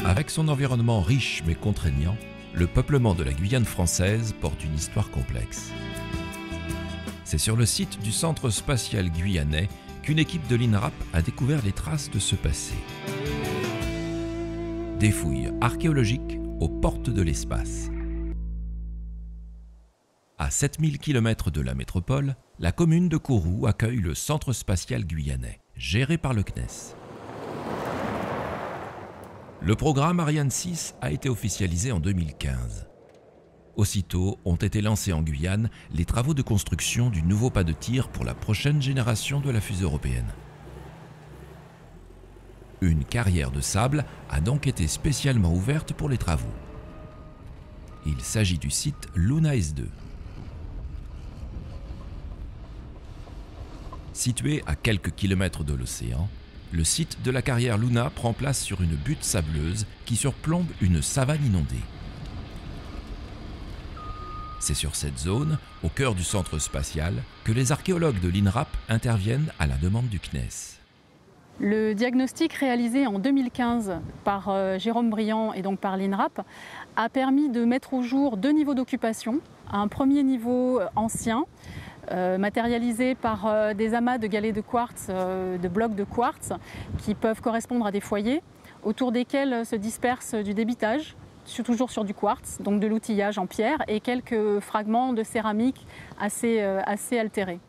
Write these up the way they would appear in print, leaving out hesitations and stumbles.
Avec son environnement riche mais contraignant, le peuplement de la Guyane française porte une histoire complexe. C'est sur le site du Centre spatial guyanais qu'une équipe de l'INRAP a découvert les traces de ce passé. Des fouilles archéologiques aux portes de l'espace. À 7000 km de la métropole, la commune de Kourou accueille le Centre spatial guyanais, géré par le CNES. Le programme Ariane 6 a été officialisé en 2015. Aussitôt ont été lancés en Guyane les travaux de construction du nouveau pas de tir pour la prochaine génération de la fusée européenne. Une carrière de sable a donc été spécialement ouverte pour les travaux. Il s'agit du site Luna S2. Situé à quelques kilomètres de l'océan, le site de la carrière Luna prend place sur une butte sableuse qui surplombe une savane inondée. C'est sur cette zone, au cœur du centre spatial, que les archéologues de l'INRAP interviennent à la demande du CNES. Le diagnostic réalisé en 2015 par Jérôme Briand et donc par l'INRAP a permis de mettre au jour 2 niveaux d'occupation. Un premier niveau ancien, matérialisés par des amas de galets de quartz, de blocs de quartz, qui peuvent correspondre à des foyers, autour desquels se disperse du débitage, toujours sur du quartz, donc de l'outillage en pierre, et quelques fragments de céramique assez altérés.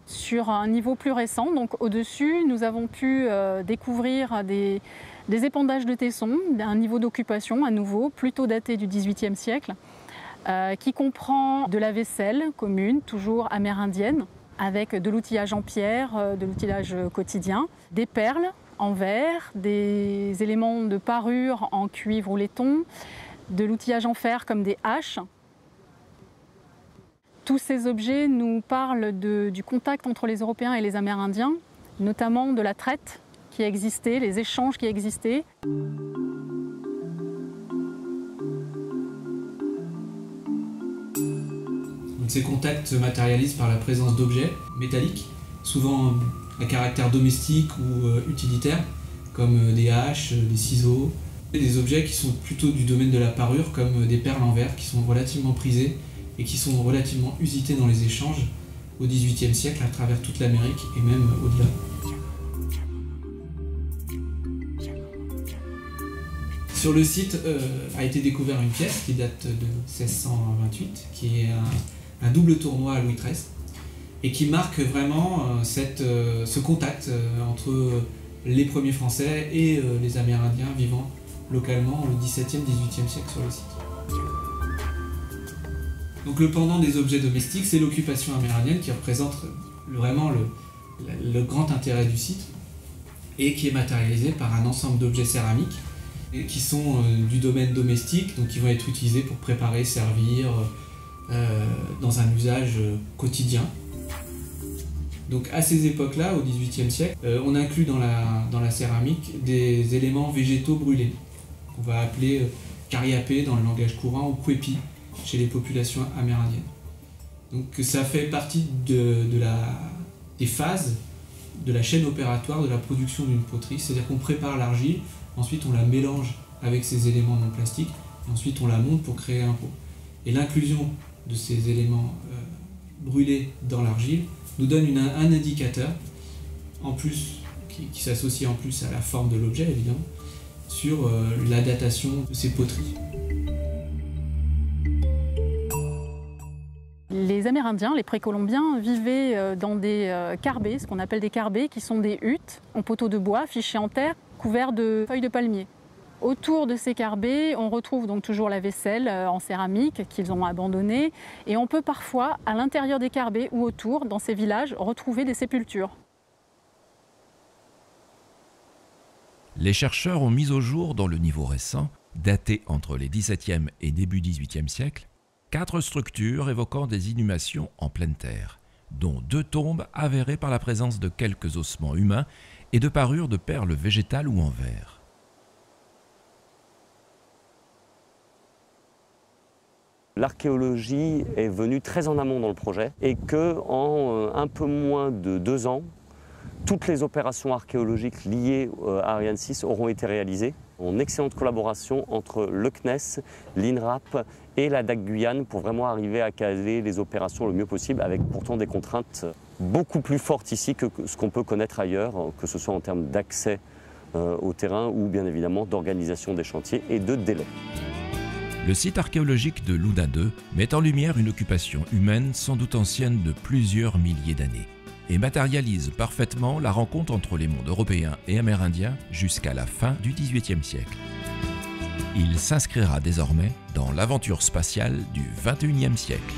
Sur un niveau plus récent, donc au-dessus, nous avons pu découvrir des épandages de tessons, d'un niveau d'occupation à nouveau, plutôt daté du XVIIIe siècle, qui comprend de la vaisselle commune, toujours amérindienne, avec de l'outillage en pierre, de l'outillage quotidien, des perles en verre, des éléments de parure en cuivre ou laiton, de l'outillage en fer comme des haches. Tous ces objets nous parlent du contact entre les Européens et les Amérindiens, notamment de la traite qui existait, les échanges qui existaient. Ces contacts se matérialisent par la présence d'objets métalliques, souvent à caractère domestique ou utilitaire, comme des haches, des ciseaux, et des objets qui sont plutôt du domaine de la parure, comme des perles en verre, qui sont relativement prisées et qui sont relativement usitées dans les échanges au XVIIIe siècle à travers toute l'Amérique et même au-delà. Sur le site a été découvert une pièce qui date de 1628, qui est un double tournoi à Louis XIII, et qui marque vraiment ce contact entre les premiers Français et les Amérindiens vivant localement au XVIIe, XVIIIe siècle sur le site. Donc le pendant des objets domestiques, c'est l'occupation amérindienne qui représente vraiment le grand intérêt du site et qui est matérialisé par un ensemble d'objets céramiques qui sont du domaine domestique, donc qui vont être utilisés pour préparer, servir dans un usage quotidien. Donc à ces époques-là, au XVIIIe siècle, on inclut dans la céramique des éléments végétaux brûlés, qu'on va appeler cariapé dans le langage courant ou kwepi chez les populations amérindiennes. Donc ça fait partie des phases de la chaîne opératoire de la production d'une poterie, c'est-à-dire qu'on prépare l'argile, ensuite on la mélange avec ces éléments non plastiques, et ensuite on la monte pour créer un pot. Et l'inclusion de ces éléments brûlés dans l'argile nous donne un indicateur, en plus, qui s'associe en plus à la forme de l'objet évidemment, sur la datation de ces poteries. Les Amérindiens, les précolombiens, vivaient dans des carbets, ce qu'on appelle des carbets, qui sont des huttes en poteaux de bois fichés en terre, couverts de feuilles de palmier. Autour de ces carbets, on retrouve donc toujours la vaisselle en céramique qu'ils ont abandonnée, et on peut parfois, à l'intérieur des carbets ou autour, dans ces villages, retrouver des sépultures. Les chercheurs ont mis au jour, dans le niveau récent, daté entre les XVIIe et début XVIIIe siècle, 4 structures évoquant des inhumations en pleine terre, dont 2 tombes avérées par la présence de quelques ossements humains et de parures de perles végétales ou en verre. L'archéologie est venue très en amont dans le projet et qu'en un peu moins de 2 ans, Toutes les opérations archéologiques liées à Ariane 6 auront été réalisées en excellente collaboration entre le CNES, l'INRAP et la DAC Guyane pour vraiment arriver à caler les opérations le mieux possible, avec pourtant des contraintes beaucoup plus fortes ici que ce qu'on peut connaître ailleurs, que ce soit en termes d'accès au terrain ou bien évidemment d'organisation des chantiers et de délai. Le site archéologique de Luna 2 met en lumière une occupation humaine sans doute ancienne de plusieurs milliers d'années et matérialise parfaitement la rencontre entre les mondes européens et amérindiens jusqu'à la fin du XVIIIe siècle. Il s'inscrira désormais dans l'aventure spatiale du XXIe siècle.